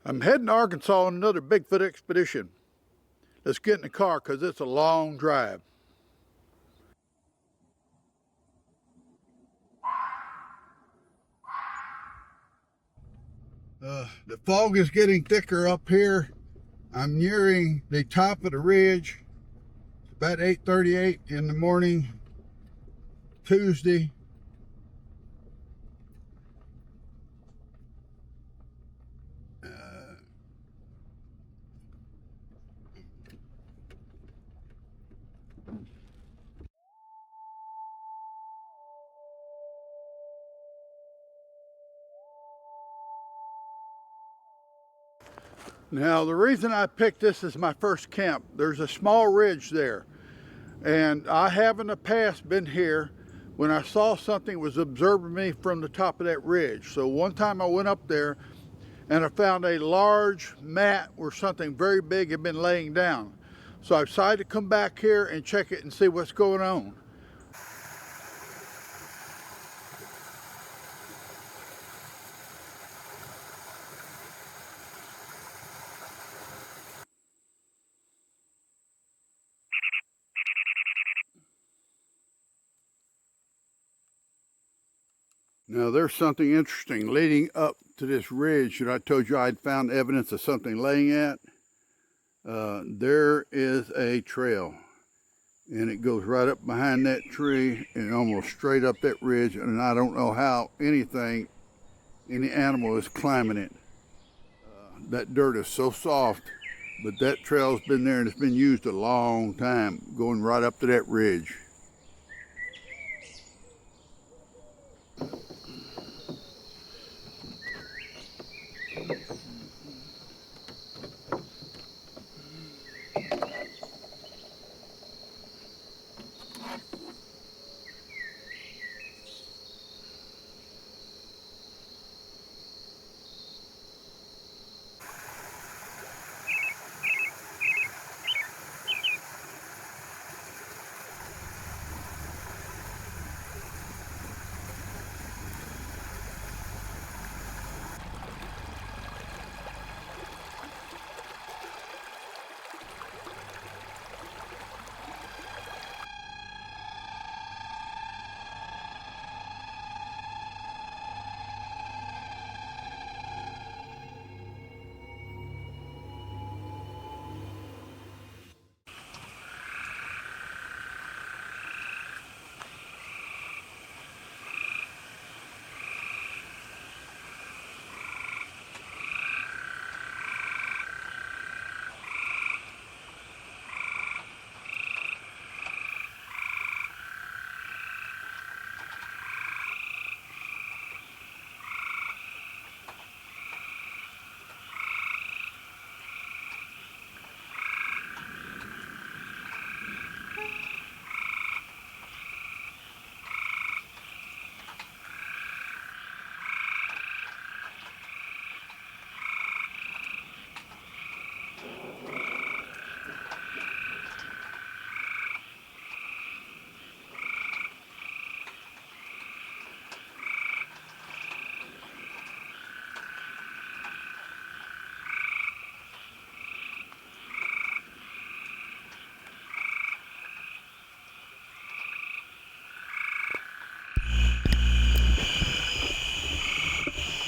I'm heading to Arkansas on another Bigfoot expedition. Let's get in the car because it's a long drive. The fog is getting thicker up here. I'm nearing the top of the ridge. It's about 8:38 in the morning, Tuesday. Now, the reason I picked this as my first camp, there's a small ridge there. And I have in the past been here when I saw something that was observing me from the top of that ridge. So one time I went up there and I found a large mat where something very big had been laying down. So I decided to come back here and check it and see what's going on. Now there's something interesting leading up to this ridge that I told you I'd found evidence of something laying at. There is a trail and it goes right up behind that tree and almost straight up that ridge, and I don't know how any animal is climbing it. That dirt is so soft, but that trail's been there and it's been used a long time, going right up to that ridge.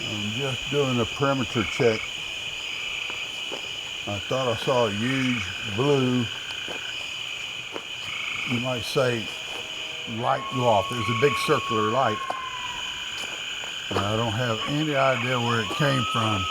I'm just doing a perimeter check. I thought I saw a huge blue, you might say, light go off. There's a big circular light. And I don't have any idea where it came from.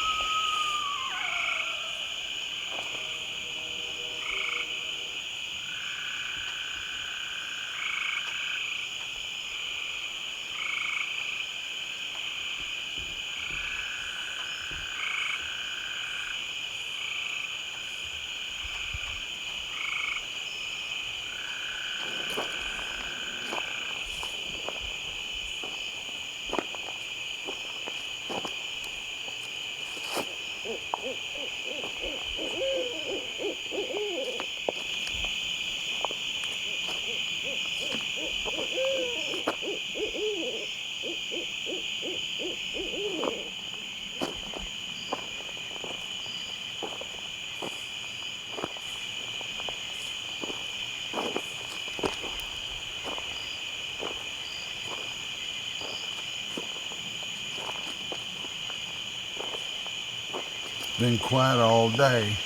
been quiet all day.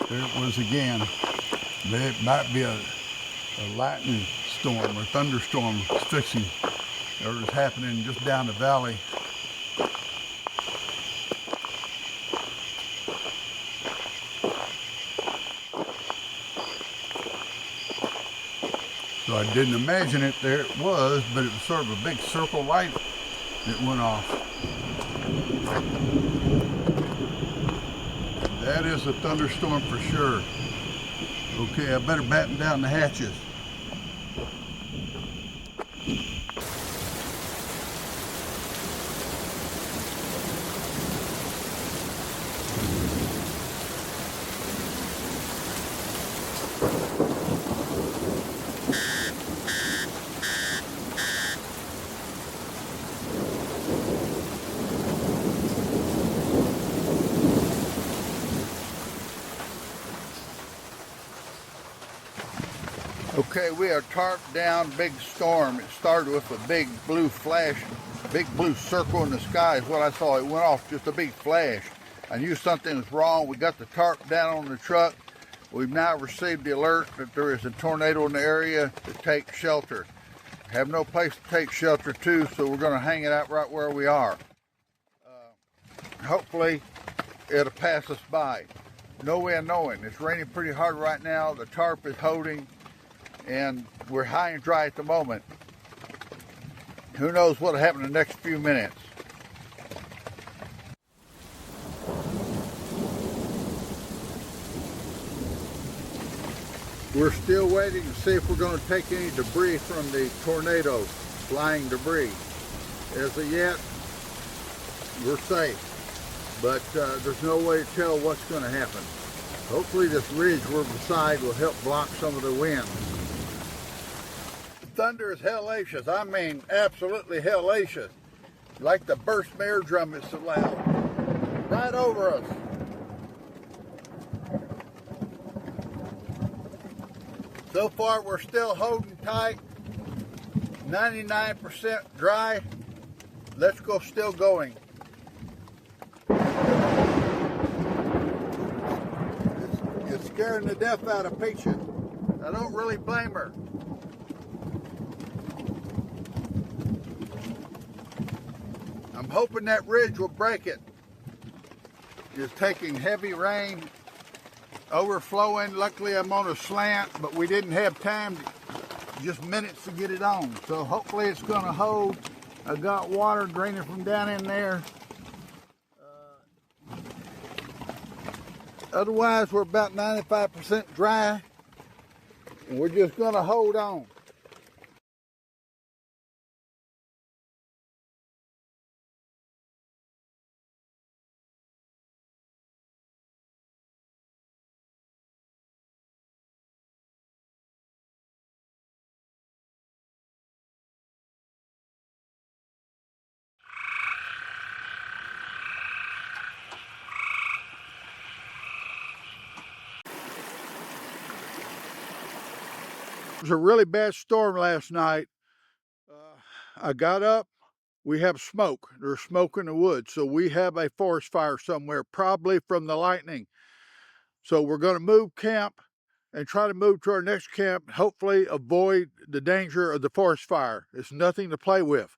There it was again. It might be a lightning storm or thunderstorm fixing, or is happening just down the valley. So I didn't imagine it. There it was, but it was sort of a big circle light that went off. That is a thunderstorm for sure. Okay, I better batten down the hatches. Okay, we are tarped down, big storm. It started with a big blue flash, big blue circle in the sky is what I saw. It went off, just a big flash. I knew something was wrong. We got the tarp down on the truck. We've now received the alert that there is a tornado in the area to take shelter. Have no place to take shelter to, so we're going to hang it out right where we are. Hopefully, it'll pass us by. No way of knowing. It's raining pretty hard right now. The tarp is holding, and we're high and dry at the moment. Who knows what'll happen in the next few minutes. We're still waiting to see if we're going to take any debris from the tornado, flying debris. As of yet, we're safe, but there's no way to tell what's going to happen. Hopefully this ridge we're beside will help block some of the wind. Thunder is hellacious. I mean, absolutely hellacious. Like the burst my eardrum, it's so loud. Right over us. So far, we're still holding tight. 99% dry. Let's go still going. It's scaring the death out of Peaches. I don't really blame her. I'm hoping that ridge will break it. It's taking heavy rain, overflowing. Luckily I'm on a slant, but we didn't have time, just minutes to get it on. So hopefully it's going to hold. I got water draining from down in there. Otherwise we're about 95% dry, and we're just going to hold on. It was a really bad storm last night. I got up, we have smoke. There's smoke in the woods, so we have a forest fire somewhere, probably from the lightning. So we're going to move camp and try to move to our next camp, hopefully avoid the danger of the forest fire. It's nothing to play with.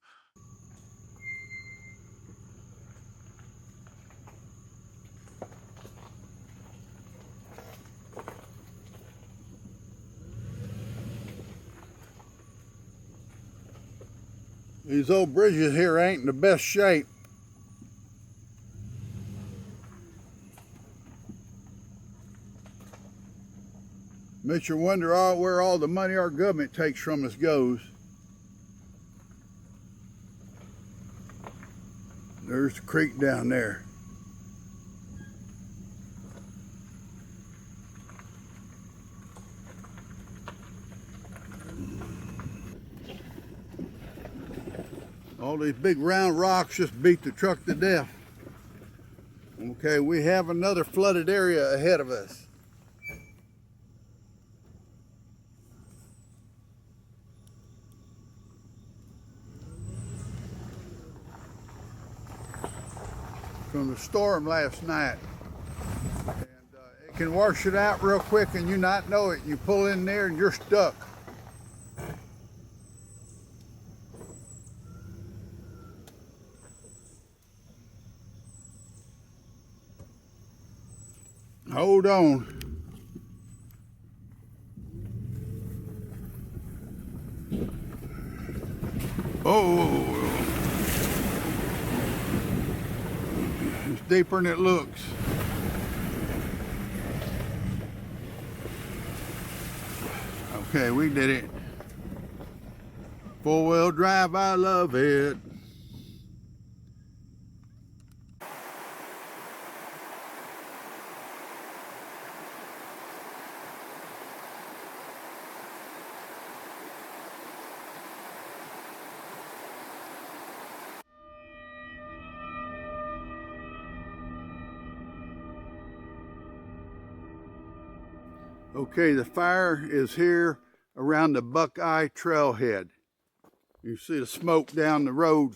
These old bridges here ain't in the best shape. Makes you wonder where all the money our government takes from us goes. There's the creek down there. All these big round rocks just beat the truck to death. Okay, we have another flooded area ahead of us. from the storm last night. And it can wash it out real quick and you not know it. You pull in there and you're stuck. Hold on. Oh, it's deeper than it looks. Okay, we did it. 4-wheel drive, I love it. Okay, the fire is here around the Buckeye Trailhead. You see the smoke down the road.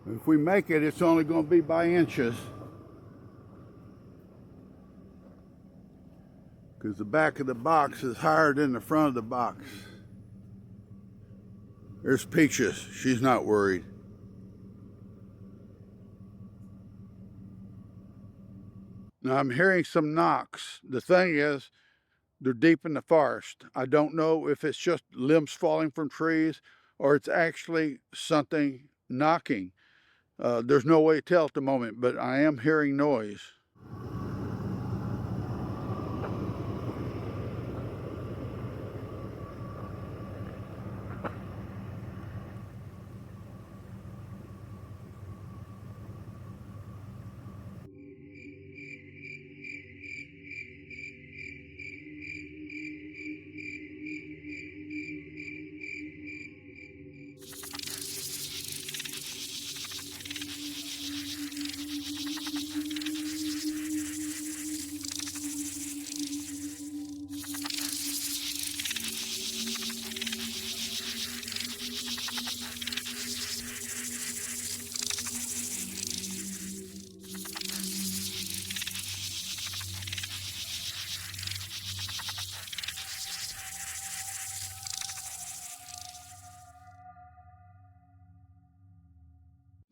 If we make it, it's only going to be by inches. Because the back of the box is higher than the front of the box. There's Peaches. She's not worried. Now I'm hearing some knocks. The thing is, they're deep in the forest. I don't know if it's just limbs falling from trees or it's actually something knocking. There's no way to tell at the moment, but I am hearing noise.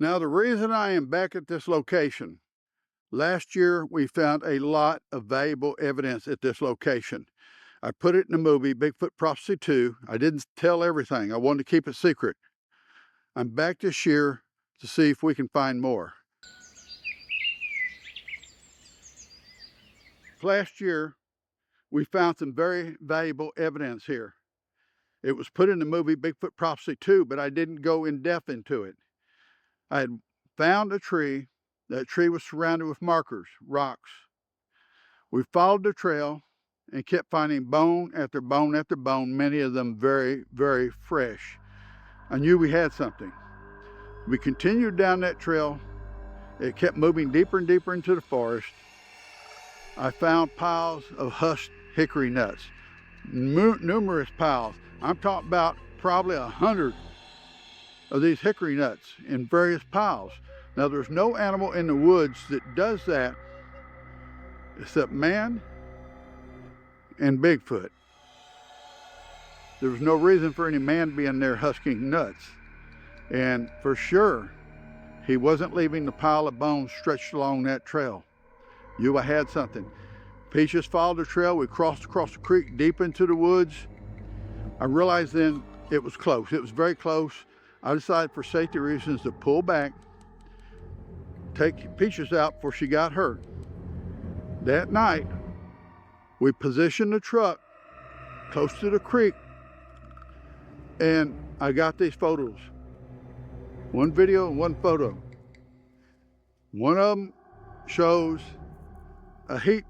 Now, the reason I am back at this location, last year we found a lot of valuable evidence at this location. I put it in the movie Bigfoot Prophecy 2. I didn't tell everything. I wanted to keep it secret. I'm back this year to see if we can find more. Last year, we found some very valuable evidence here. It was put in the movie Bigfoot Prophecy 2, but I didn't go in depth into it. I had found a tree. That tree was surrounded with markers, rocks. We followed the trail and kept finding bone after bone after bone, many of them very, very fresh. I knew we had something. We continued down that trail. It kept moving deeper and deeper into the forest. I found piles of husked hickory nuts, numerous piles. I'm talking about probably 100 of these hickory nuts in various piles. Now, there's no animal in the woods that does that except man and Bigfoot. There was no reason for any man being there husking nuts. And for sure, he wasn't leaving the pile of bones stretched along that trail. I had something. Peaches followed the trail. We crossed across the creek deep into the woods. I realized then it was close. It was very close. I decided for safety reasons to pull back, take Peaches out before she got hurt. That night, we positioned the truck close to the creek, and I got these photos. One video and one photo. One of them shows a heat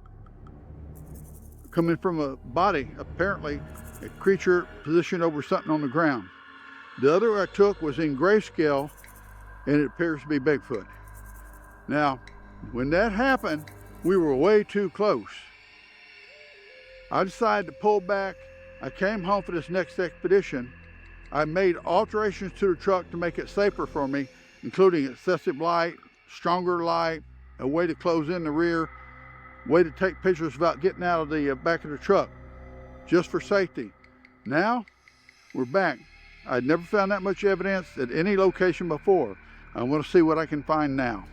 coming from a body, apparently a creature positioned over something on the ground. The other I took was in grayscale, and it appears to be Bigfoot. Now, when that happened, we were way too close. I decided to pull back. I came home for this next expedition. I made alterations to the truck to make it safer for me, including excessive light, stronger light, a way to close in the rear, way to take pictures without getting out of the back of the truck, just for safety. Now, we're back. I'd never found that much evidence at any location before. I want to see what I can find now.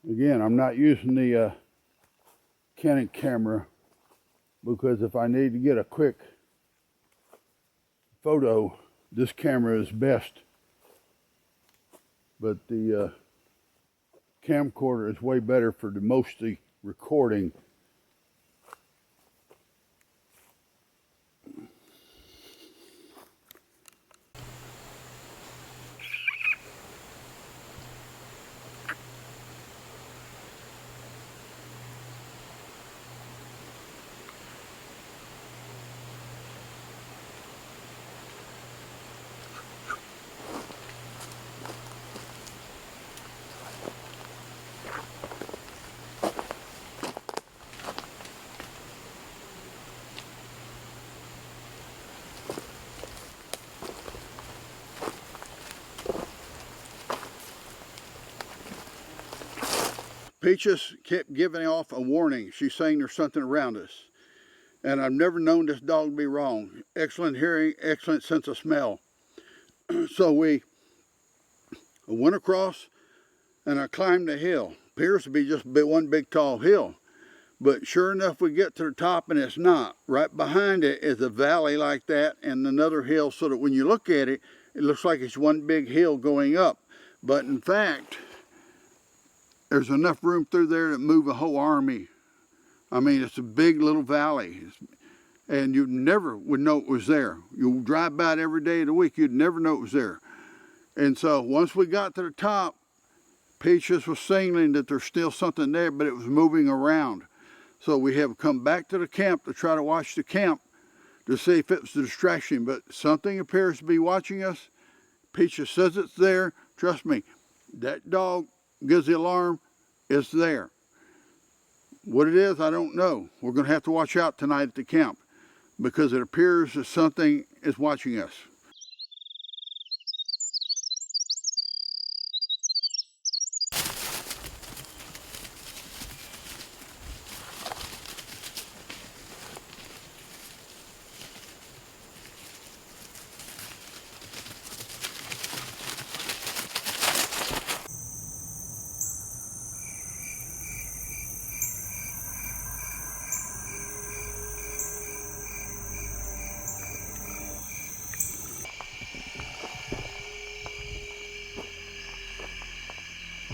Again, I'm not using the Canon camera because if I need to get a quick photo, this camera is best. But the camcorder is way better for the mostly recording. Peaches kept giving off a warning. She's saying there's something around us. And I've never known this dog to be wrong. Excellent hearing, excellent sense of smell. So we went across and I climbed the hill. Appears to be just one big tall hill. But sure enough, we get to the top and it's not. Right behind it is a valley like that and another hill, so that when you look at it, it looks like it's one big hill going up. But in fact, there's enough room through there to move a whole army. I mean, it's a big little valley. And you never would know it was there. You drive by it every day of the week, you'd never know it was there. And so once we got to the top, Peaches was signaling that there's still something there, but it was moving around. So we have come back to the camp to try to watch the camp to see if it was a distraction. But something appears to be watching us. Peaches says it's there. Trust me, that dog gives the alarm, it's there. What it is, I don't know. We're going to have to watch out tonight at the camp because it appears that something is watching us.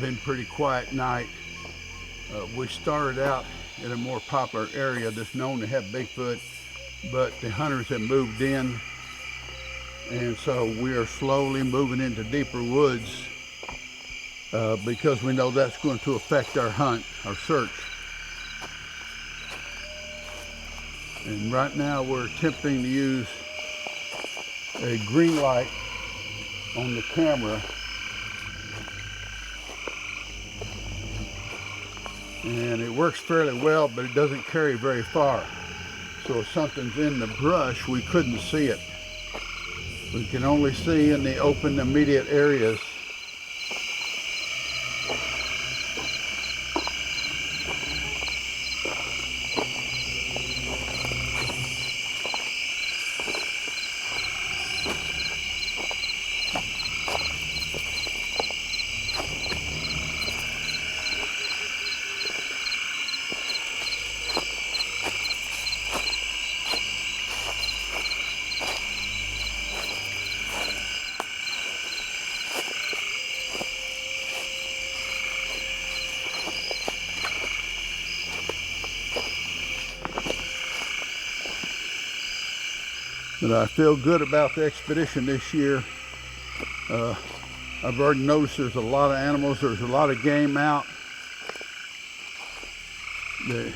been pretty quiet night. We started out in a more popular area that's known to have Bigfoot, but the hunters have moved in, and so we are slowly moving into deeper woods because we know that's going to affect our hunt, our search. And right now we're attempting to use a green light on the camera, and it works fairly well, but it doesn't carry very far. So if something's in the brush, we couldn't see it. We can only see in the open immediate areas. But I feel good about the expedition this year. I've already noticed there's a lot of animals, there's a lot of game out. They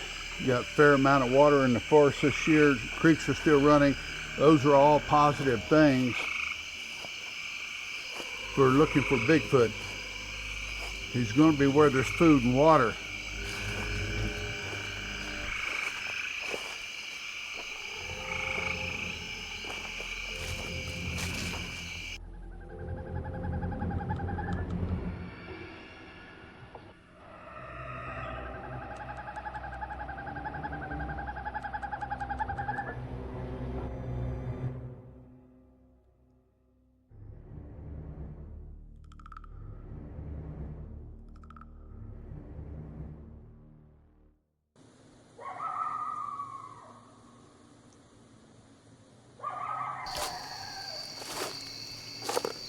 got a fair amount of water in the forest this year. Creeks are still running. Those are all positive things for looking for Bigfoot. He's going to be where there's food and water.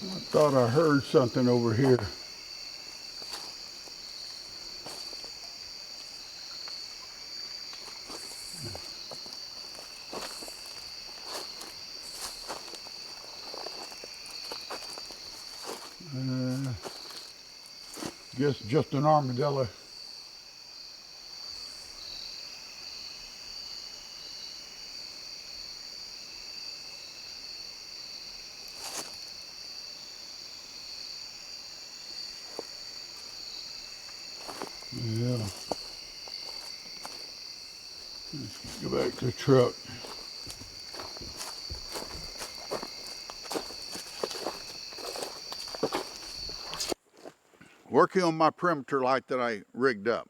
I thought I heard something over here. Guess just an armadillo. Yeah. Let's go back to the truck. Working on my perimeter light that I rigged up.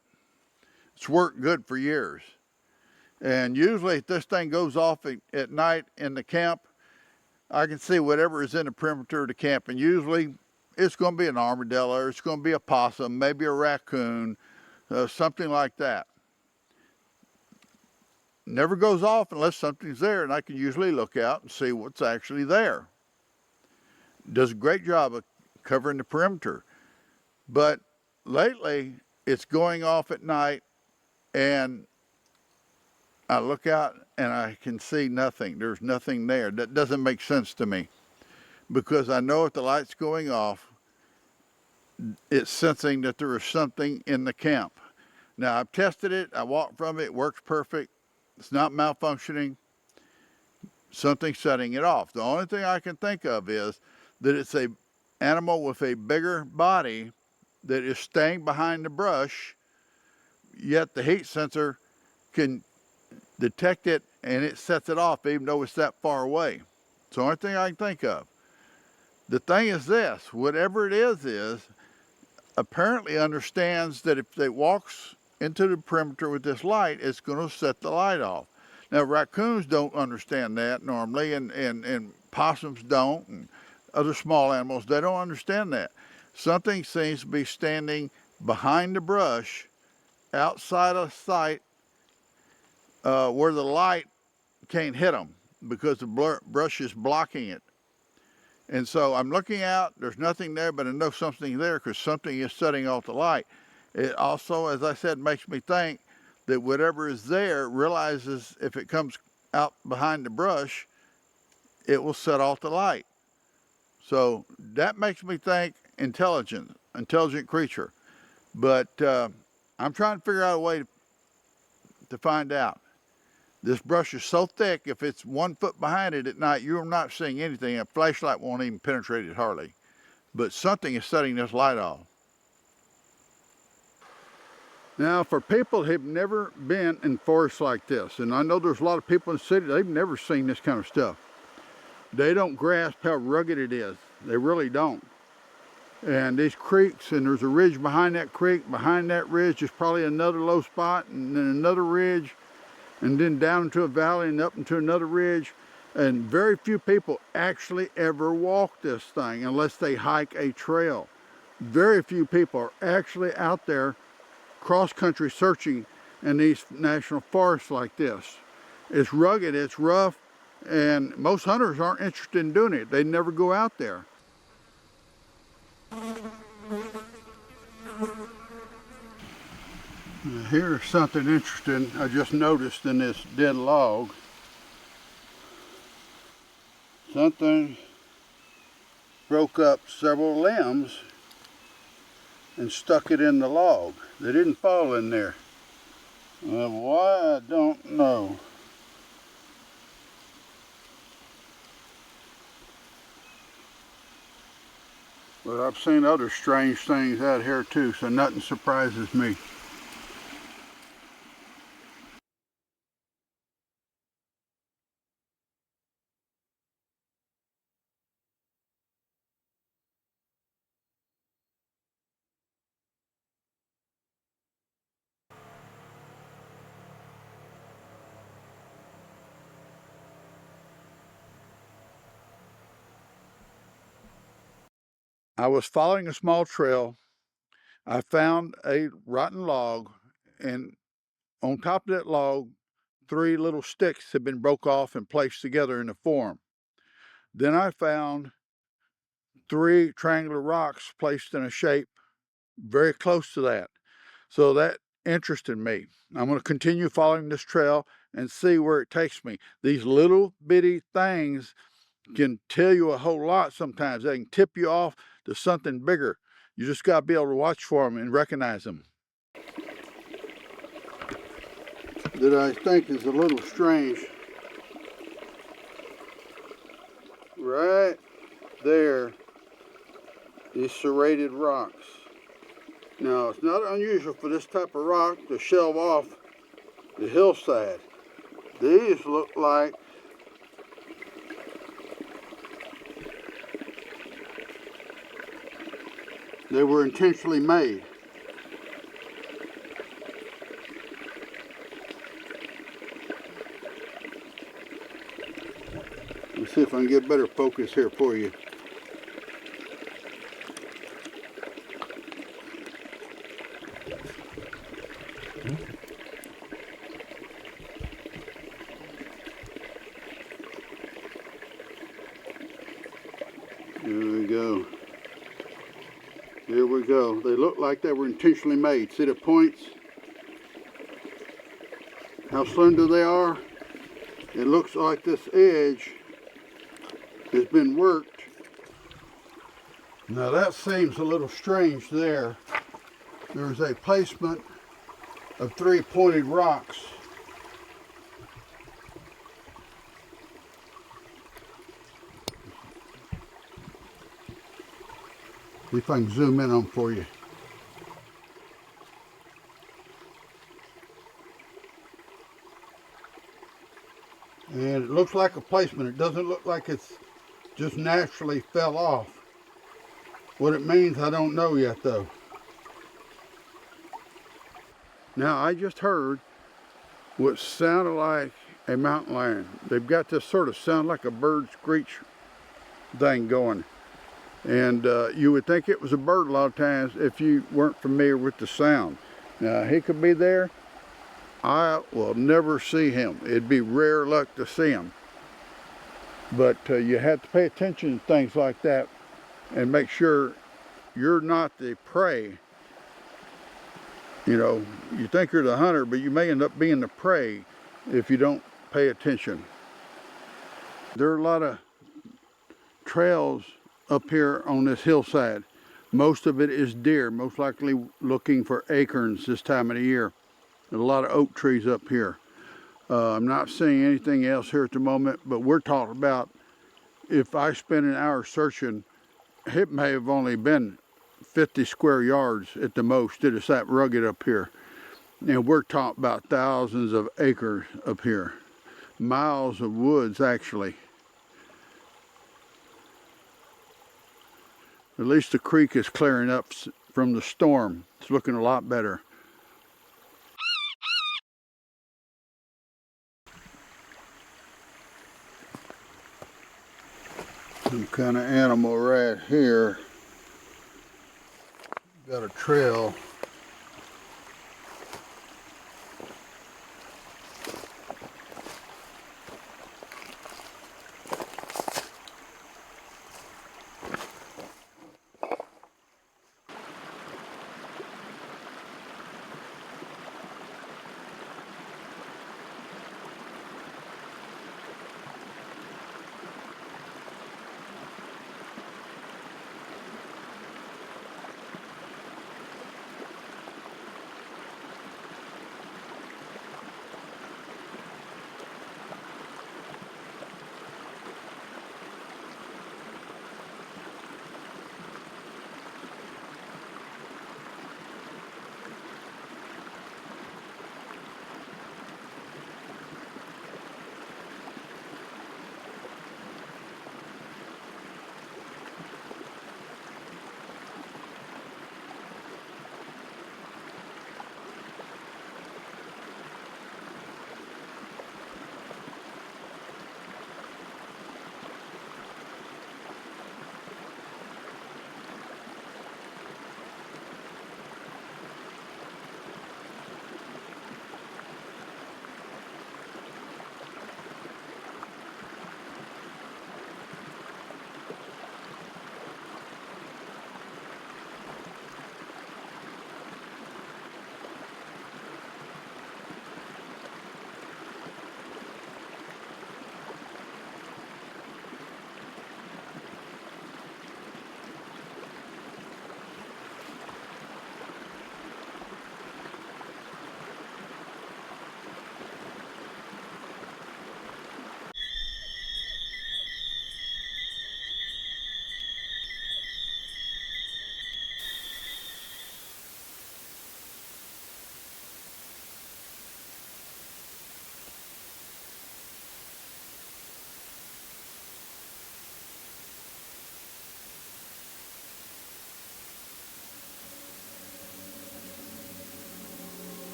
It's worked good for years. And usually if this thing goes off at night in the camp, I can see whatever is in the perimeter of the camp. And usually it's going to be an armadillo, or it's going to be a possum, maybe a raccoon, something like that. Never goes off unless something's there, and I can usually look out and see what's actually there. Does a great job of covering the perimeter. But lately, it's going off at night, and I look out and I can see nothing. There's nothing there. That doesn't make sense to me, because I know if the light's going off, it's sensing that there is something in the camp. Now, I've tested it. I walked from it. It works perfect. It's not malfunctioning. Something's setting it off. The only thing I can think of is that it's an animal with a bigger body that is staying behind the brush, yet the heat sensor can detect it and it sets it off even though it's that far away. It's the only thing I can think of. The thing is this, whatever it is apparently understands that if it walks into the perimeter with this light, it's going to set the light off. Now, raccoons don't understand that normally, and possums don't, and other small animals, they don't understand that. Something seems to be standing behind the brush, outside of sight, where the light can't hit them because the brush is blocking it. And so I'm looking out, there's nothing there, but I know something there because something is setting off the light. It also, as I said, makes me think that whatever is there realizes if it comes out behind the brush, it will set off the light. So that makes me think intelligent creature. But I'm trying to figure out a way to find out. This brush is so thick, if it's 1 foot behind it at night, you're not seeing anything. A flashlight won't even penetrate it hardly. But something is setting this light off. Now, for people who've never been in forests like this, and I know there's a lot of people in the city, they've never seen this kind of stuff. They don't grasp how rugged it is. They really don't. And these creeks, and there's a ridge behind that creek. Behind that ridge is probably another low spot, and then another ridge, and then down into a valley and up into another ridge. And very few people actually ever walk this thing unless they hike a trail. Very few people are actually out there cross-country searching in these national forests like this. It's rugged, it's rough, and most hunters aren't interested in doing it. They never go out there. Here's something interesting I just noticed in this dead log. Something broke up several limbs and stuck it in the log. They didn't fall in there. Why, I don't know. But I've seen other strange things out here too, so nothing surprises me. I was following a small trail. I found a rotten log, and on top of that log, 3 little sticks had been broke off and placed together in a form. Then I found 3 triangular rocks placed in a shape very close to that. So that interested me. I'm going to continue following this trail and see where it takes me. These little bitty things can tell you a whole lot sometimes. They can tip you off to something bigger. You just got to be able to watch for them and recognize them. That I think is a little strange. Right there, these serrated rocks. Now, it's not unusual for this type of rock to shelve off the hillside. These look like they were intentionally made. Let's see if I can get better focus here for you. There we go. There we go. They look like they were intentionally made. See the points? How slender they are? It looks like this edge has been worked. Now that seems a little strange there. There's a placement of 3 pointed rocks. See if I can zoom in on them for you. And it looks like a placement. It doesn't look like it's just naturally fell off. What it means, I don't know yet though. Now I just heard what sounded like a mountain lion. They've got this sort of sound like a bird screech thing going. And you would think it was a bird a lot of times if you weren't familiar with the sound. Now he could be there. I will never see him. It'd be rare luck to see him. But you have to pay attention to things like that and make sure you're not the prey. You know, you think you're the hunter, but you may end up being the prey if you don't pay attention. There are a lot of trails up here on this hillside. Most of it is deer, most likely looking for acorns this time of the year. There's a lot of oak trees up here. I'm not seeing anything else here at the moment, but we're talking about if I spend an hour searching, it may have only been 50 square yards at the most. It is that rugged up here. And we're talking about thousands of acres up here. Miles of woods, actually. At least the creek is clearing up from the storm. It's looking a lot better. Some kind of animal right here. Got a trail.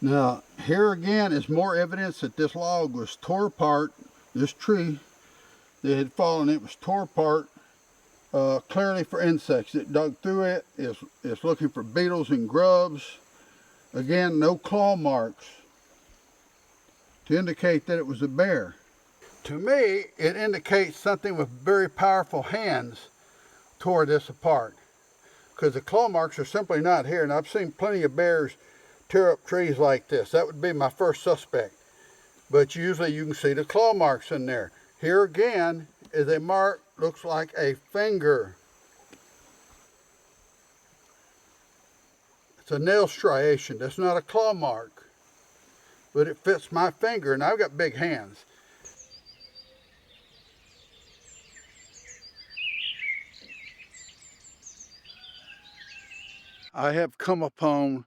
Now, here again is more evidence that this log was tore apart. This tree that had fallen, it was tore apart clearly for insects. It dug through it, it's looking for beetles and grubs. Again, no claw marks to indicate that it was a bear. To me, it indicates something with very powerful hands tore this apart, because the claw marks are simply not here, and I've seen plenty of bears tear up trees like this. That would be my first suspect. But usually you can see the claw marks in there. Here again is a mark, looks like a finger. It's a nail striation. That's not a claw mark, but it fits my finger, and I've got big hands. I have come upon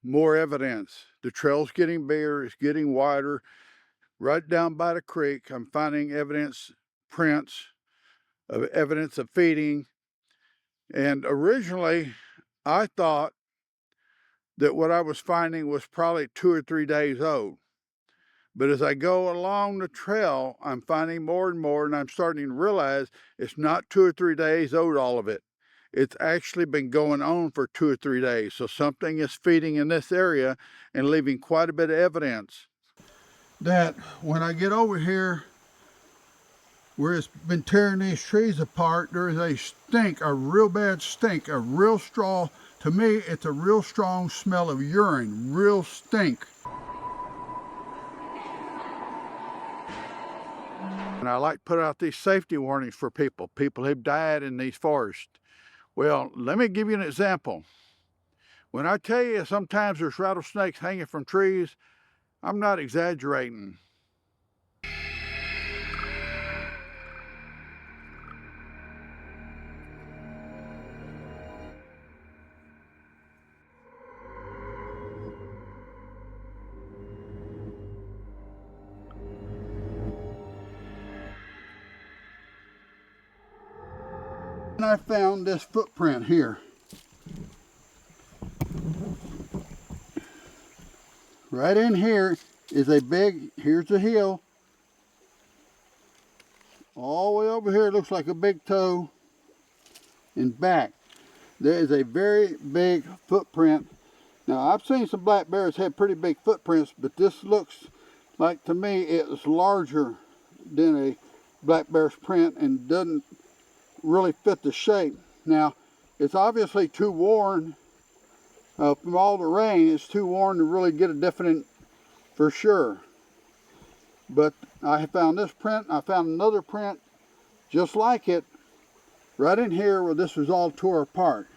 more evidence. The trail's getting bigger, it's getting wider. Right down by the creek, I'm finding evidence, prints of evidence of feeding. And originally, I thought that what I was finding was probably 2 or 3 days old. But as I go along the trail, I'm finding more and more, and I'm starting to realize it's not 2 or 3 days old, all of it. It's actually been going on for 2 or 3 days. So something is feeding in this area and leaving quite a bit of evidence that when I get over here where it's been tearing these trees apart, there is a stink, a real bad stink, a real strong, to me, it's a real strong smell of urine, real stink. And I like to put out these safety warnings for people who've died in these forests. Well, let me give you an example. When I tell you sometimes there's rattlesnakes hanging from trees, I'm not exaggerating. And I found this footprint here. Right in here is a big, here's the heel. All the way over here looks like a big toe and back. There is a very big footprint. Now I've seen some black bears have pretty big footprints, but this looks like, to me, it's larger than a black bear's print and doesn't really fit the shape. Now it's obviously too worn from all the rain. It's too worn to really get a definite for sure. But I found this print. I found another print just like it right in here where this was all tore apart.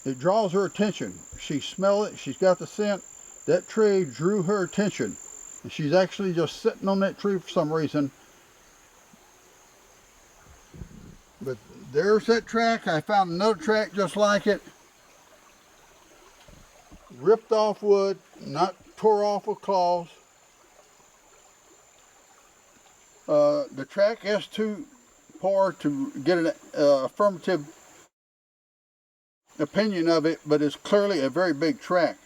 It draws her attention. She smelled it, she's got the scent. That tree drew her attention. And she's actually just sitting on that tree for some reason. But there's that track. I found another track just like it. Ripped off wood, not tore off with claws. The track is too poor to get an affirmative opinion of it, but it's clearly a very big track.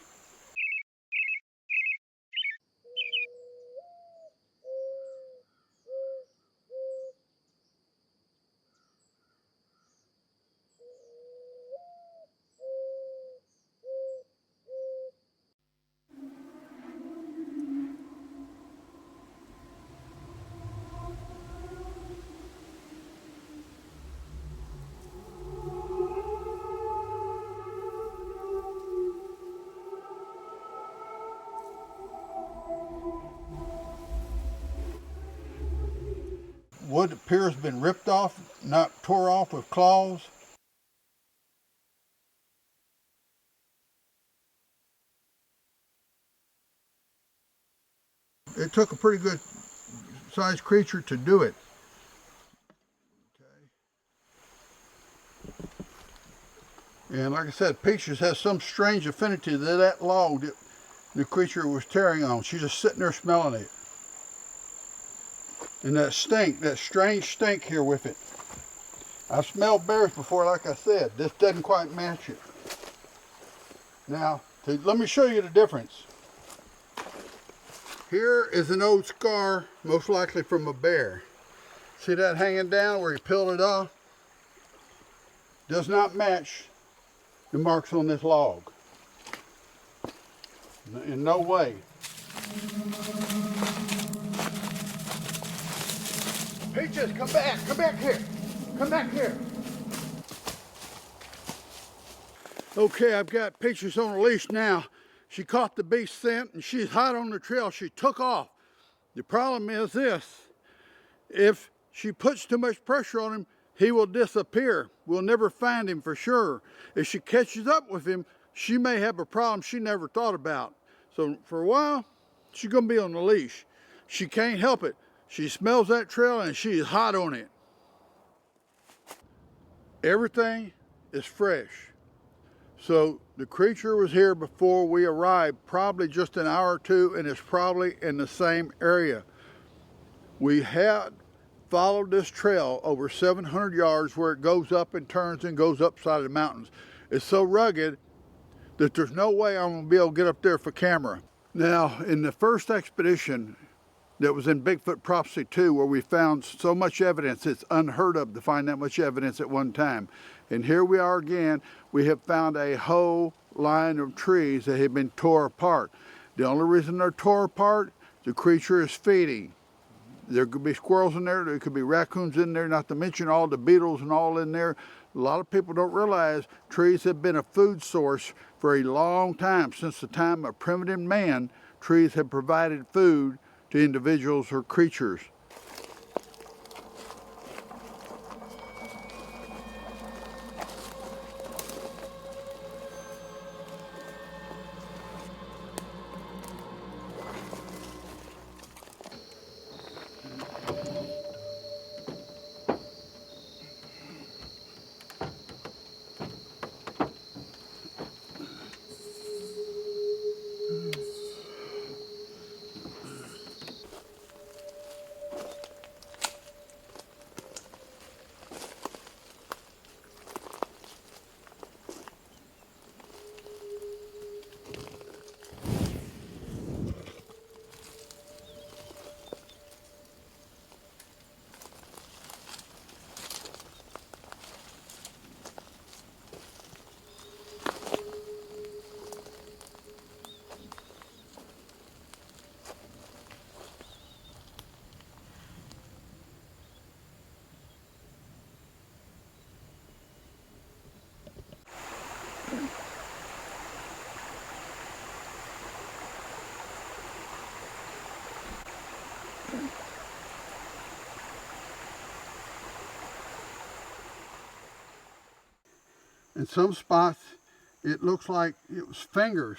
Wood appears to have been ripped off, not tore off with claws. It took a pretty good sized creature to do it. Okay. And like I said, Peaches has some strange affinity to that log that the creature was tearing on. She's just sitting there smelling it. And that stink, that strange stink here with it. I've smelled bears before, like I said. This doesn't quite match it. Now, let me show you the difference. Here is an old scar, most likely from a bear. See that hanging down where he peeled it off? Does not match the marks on this log. In no way. Peaches, come back here. Come back here. Okay, I've got Peaches on a leash now. She caught the beast scent and she's hot on the trail. She took off. The problem is this: if she puts too much pressure on him, he will disappear. We'll never find him for sure. If she catches up with him, she may have a problem she never thought about. So for a while, she's gonna be on the leash. She can't help it. She smells that trail and she is hot on it. Everything is fresh. So the creature was here before we arrived, probably just an hour or two, and it's probably in the same area. We had followed this trail over 700 yards where it goes up and turns and goes upside the mountains. It's so rugged that there's no way I'm gonna be able to get up there for camera. Now, in the first expedition that was in Bigfoot Prophecy 2, where we found so much evidence, it's unheard of to find that much evidence at one time. And here we are again, we have found a whole line of trees that have been tore apart. The only reason they're tore apart, the creature is feeding. There could be squirrels in there, there could be raccoons in there, not to mention all the beetles and all in there. A lot of people don't realize trees have been a food source for a long time. Since the time of primitive man, trees have provided food to individuals or creatures. In some spots, it looks like it was fingers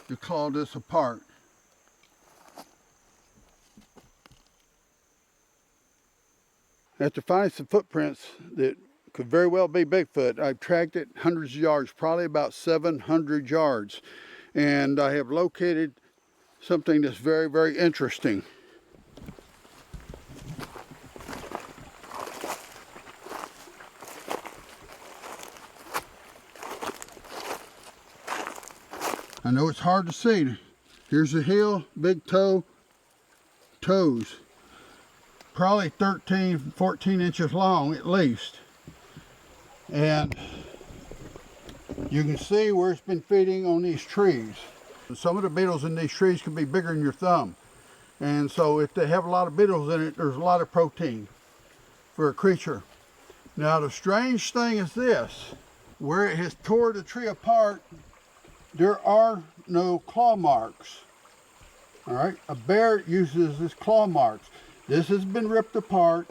to claw this apart. After finding some footprints that could very well be Bigfoot, I've tracked it hundreds of yards, probably about 700 yards. And I have located something that's very, very interesting. I know it's hard to see. Here's the heel, big toe, toes. Probably 13, 14 inches long at least. And you can see where it's been feeding on these trees. Some of the beetles in these trees can be bigger than your thumb. And so if they have a lot of beetles in it, there's a lot of protein for a creature. Now the strange thing is this, where it has tore the tree apart, there are no claw marks. All right, a bear uses his claw marks. This has been ripped apart.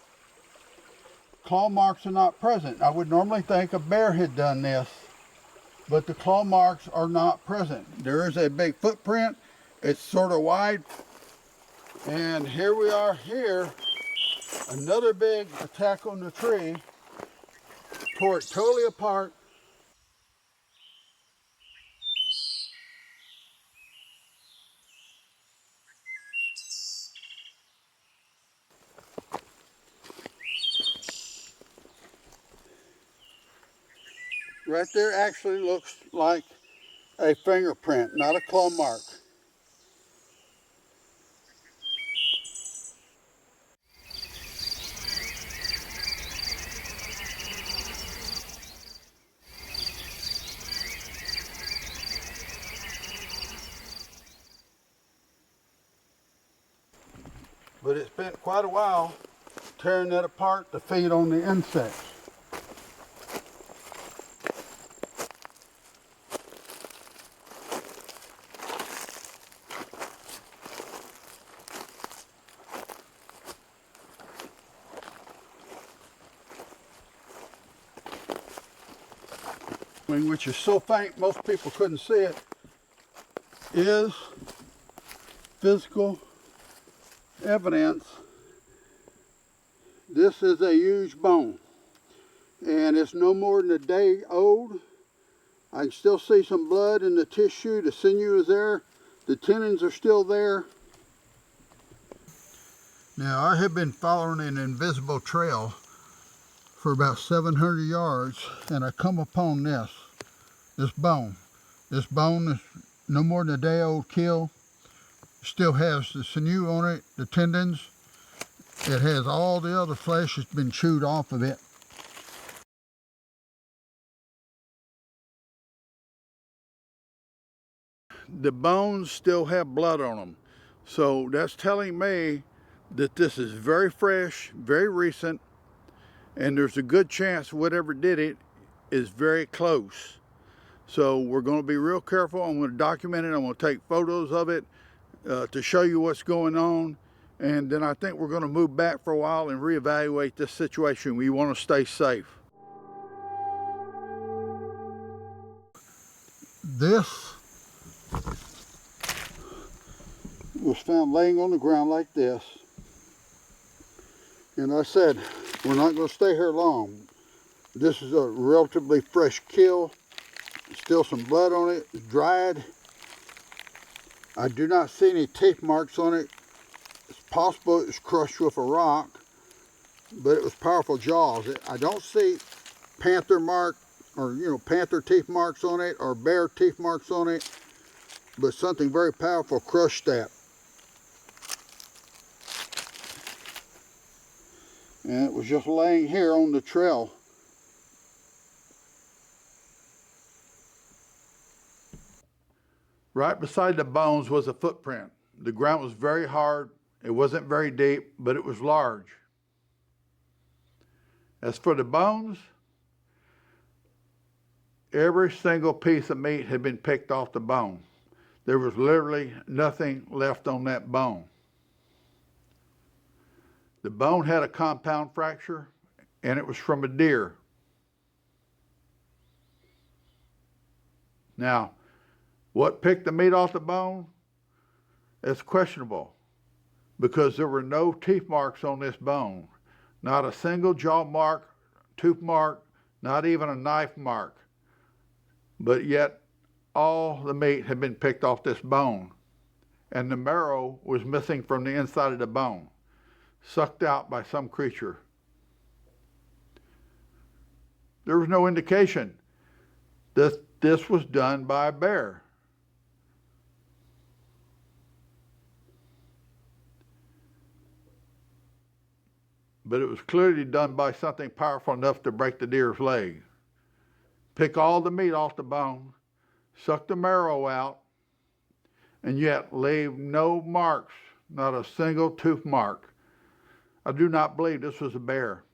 Claw marks are not present. I would normally think a bear had done this, but the claw marks are not present. There is a big footprint. It's sort of wide. And here we are here, another big attack on the tree. Tore it totally apart. Right there actually looks like a fingerprint, not a claw mark. But it spent quite a while tearing that apart to feed on the insects. which is so faint most people couldn't see it, is physical evidence. This is a huge bone, and it's no more than a day old. I can still see some blood in the tissue. The sinew is there. The tendons are still there. Now, I have been following an invisible trail for about 700 yards, and I come upon this bone. This bone is no more than a day old kill. Still has the sinew on it, the tendons. It has all the other flesh that's been chewed off of it. The bones still have blood on them. So that's telling me that this is very fresh, very recent, and there's a good chance whatever did it is very close. So we're going to be real careful. I'm going to document it. I'm going to take photos of it to show you what's going on. And then I think we're going to move back for a while and reevaluate this situation. We want to stay safe. This was found laying on the ground like this. And I said, we're not going to stay here long. This is a relatively fresh kill. Still some blood on it, it's dried. I do not see any teeth marks on it. It's possible it was crushed with a rock, but it was powerful jaws. I don't see panther mark or panther teeth marks on it or bear teeth marks on it, but something very powerful crushed that. And it was just laying here on the trail. Right beside the bones was a footprint. The ground was very hard. It wasn't very deep, but it was large. As for the bones, every single piece of meat had been picked off the bone. There was literally nothing left on that bone. The bone had a compound fracture, and it was from a deer. Now, what picked the meat off the bone? It's questionable, because there were no teeth marks on this bone. Not a single jaw mark, tooth mark, not even a knife mark. But yet, all the meat had been picked off this bone, and the marrow was missing from the inside of the bone, sucked out by some creature. There was no indication that this was done by a bear. But it was clearly done by something powerful enough to break the deer's leg. Pick all the meat off the bone, suck the marrow out, and yet leave no marks, not a single tooth mark. I do not believe this was a bear.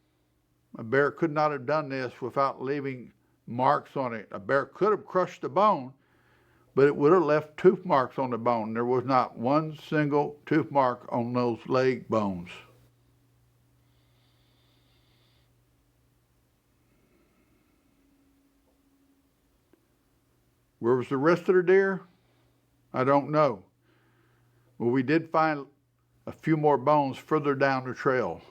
A bear could not have done this without leaving marks on it. A bear could have crushed the bone, but it would have left tooth marks on the bone. There was not one single tooth mark on those leg bones. Where was the rest of the deer? I don't know. Well, we did find a few more bones further down the trail.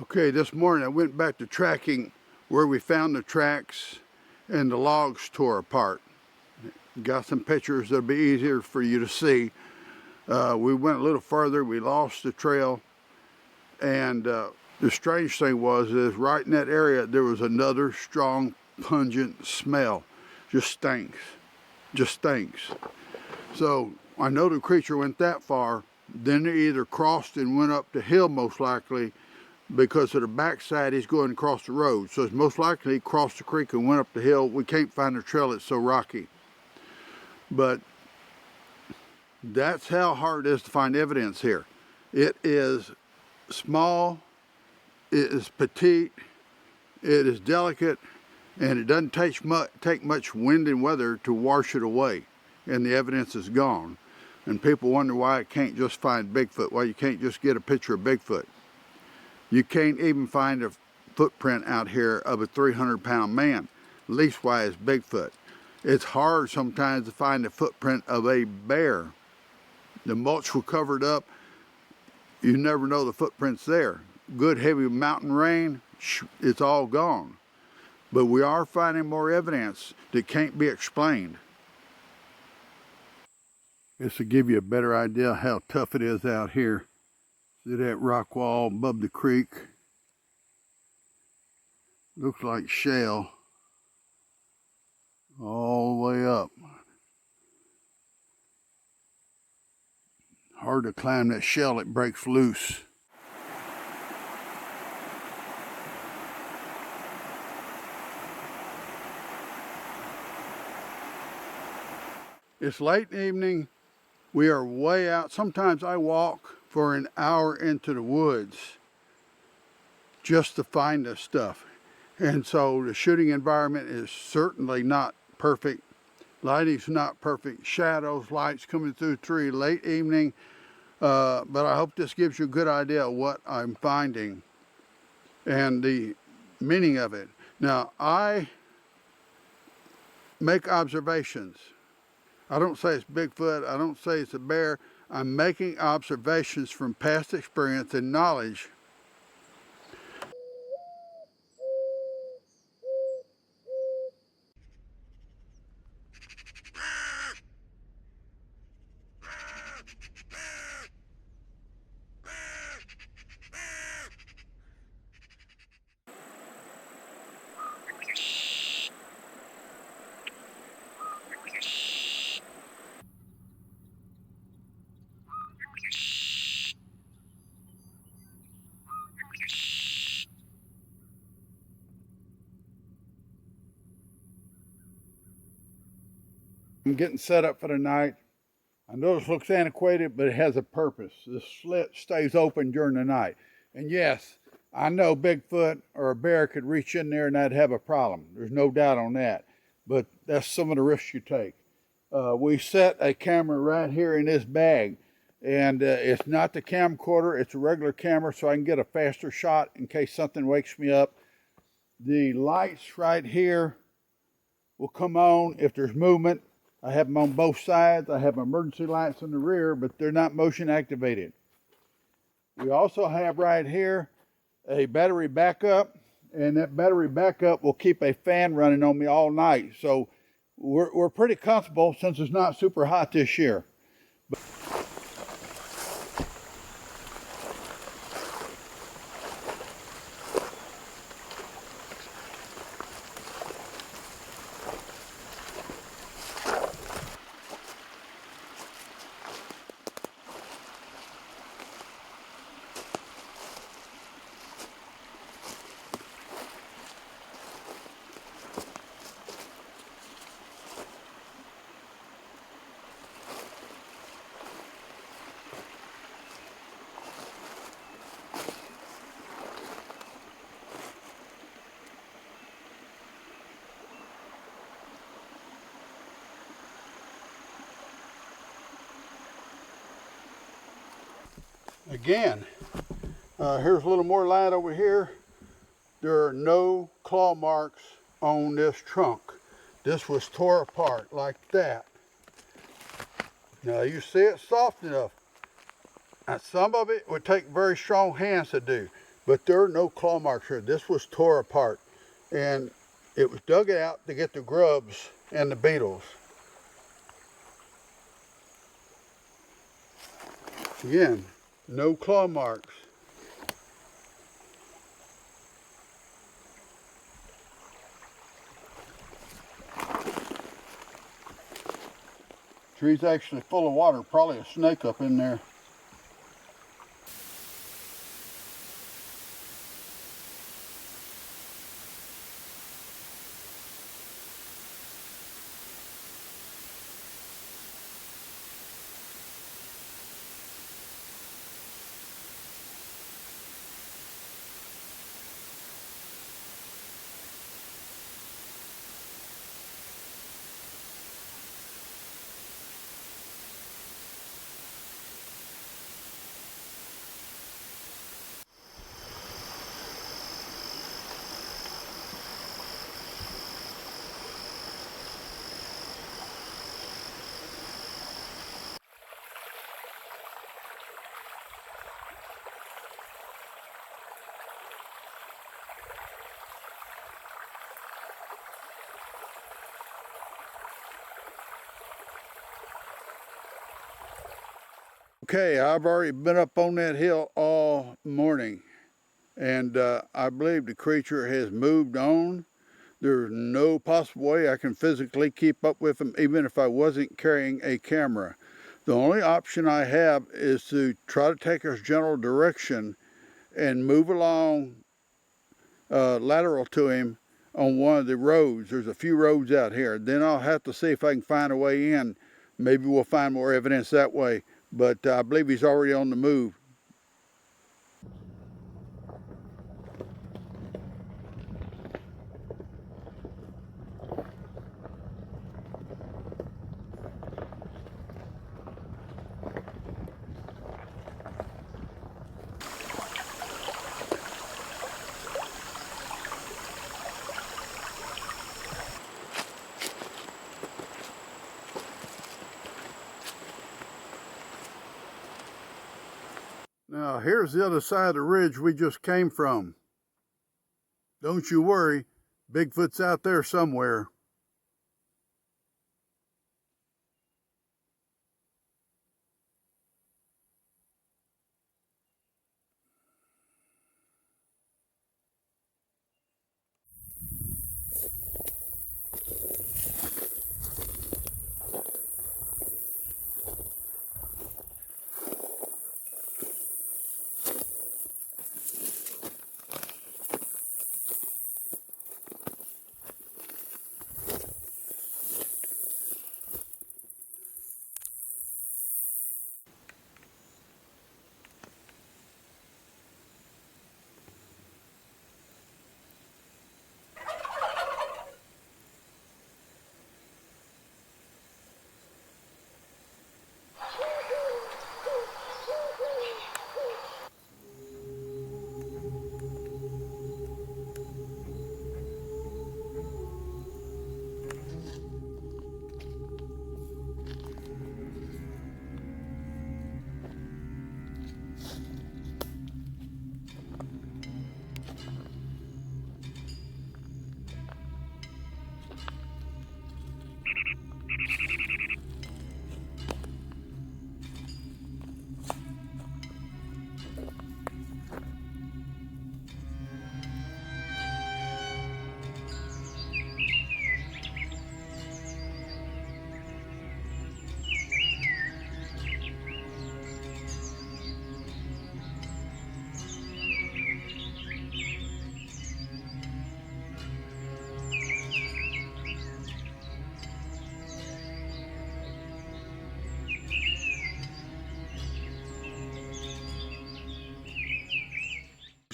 Okay, this morning I went back to tracking where we found the tracks and the logs tore apart. Got some pictures that'll be easier for you to see. We went a little further, we lost the trail, and the strange thing is right in that area there was another strong, pungent smell. Just stinks. So I know the creature went that far, Then they either crossed and went up the hill, most likely, because of the backside he's going across the road. So it's most likely he crossed the creek and went up the hill. We can't find the trail, it's so rocky. But that's how hard it is to find evidence here. It is small, it is petite, it is delicate, and it doesn't take much wind and weather to wash it away, and the evidence is gone. And people wonder why it can't just find Bigfoot, why you can't just get a picture of Bigfoot. You can't even find a footprint out here of a 300-pound man, least why it's Bigfoot. It's hard sometimes to find the footprint of a bear. The mulch will cover it up, you never know the footprint's there. Good heavy mountain rain, it's all gone. But we are finding more evidence that can't be explained. Just to give you a better idea how tough it is out here. See that rock wall above the creek? Looks like shale all the way up. Hard to climb that shell, it breaks loose. It's late evening. We are way out. Sometimes I walk for an hour into the woods just to find this stuff. And so the shooting environment is certainly not perfect. Lighting's not perfect. Shadows, lights coming through the tree, late evening. But I hope this gives you a good idea of what I'm finding and the meaning of it. Now, I make observations. I don't say it's Bigfoot, I don't say it's a bear. I'm making observations from past experience and knowledge. I'm getting set up for the night. I know this looks antiquated, but it has a purpose. The slit stays open during the night. And yes, I know Bigfoot or a bear could reach in there and I'd have a problem. There's no doubt on that. But that's some of the risks you take. We set a camera right here in this bag. And it's not the camcorder, it's a regular camera, so I can get a faster shot in case something wakes me up. The lights right here will come on if there's movement. I have them on both sides. I have emergency lights in the rear, but they're not motion activated. We also have right here a battery backup, and that battery backup will keep a fan running on me all night. So we're pretty comfortable since it's not super hot this year. Again, here's a little more light over here. There are no claw marks on this trunk. This was tore apart like that. Now you see it's soft enough. Now, some of it would take very strong hands to do, but there are no claw marks here. This was tore apart, and it was dug out to get the grubs and the beetles. Again, no claw marks. Tree's actually full of water, probably a snake up in there. Okay, I've already been up on that hill all morning, and I believe the creature has moved on. There's no possible way I can physically keep up with him, even if I wasn't carrying a camera. The only option I have is to try to take his general direction and move along lateral to him on one of the roads. There's a few roads out here. Then I'll have to see if I can find a way in. Maybe we'll find more evidence that way. But I believe he's already on the move. Now here's the other side of the ridge we just came from. Don't you worry, Bigfoot's out there somewhere.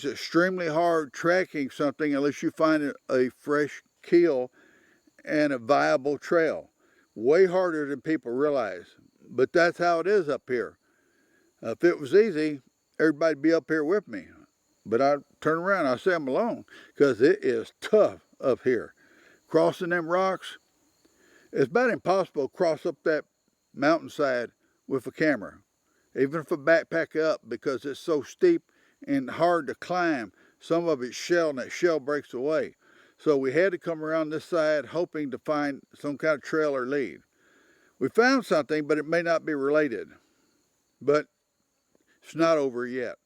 It's extremely hard tracking something unless you find a fresh kill and a viable trail. Way harder than people realize. But that's how it is up here. If it was easy, everybody'd be up here with me. But I turn around, I say I'm alone, because it is tough up here. Crossing them rocks, it's about impossible to cross up that mountainside with a camera, even if I backpack up, because it's so steep and hard to climb. Some of it's shell, and that shell breaks away. So we had to come around this side hoping to find some kind of trail or lead. We found something, but it may not be related. But it's not over yet.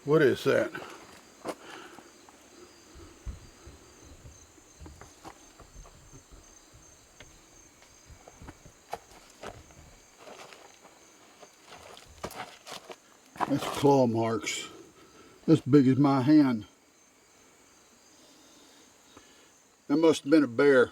What is that? That's claw marks. That's big as my hand. That must have been a bear.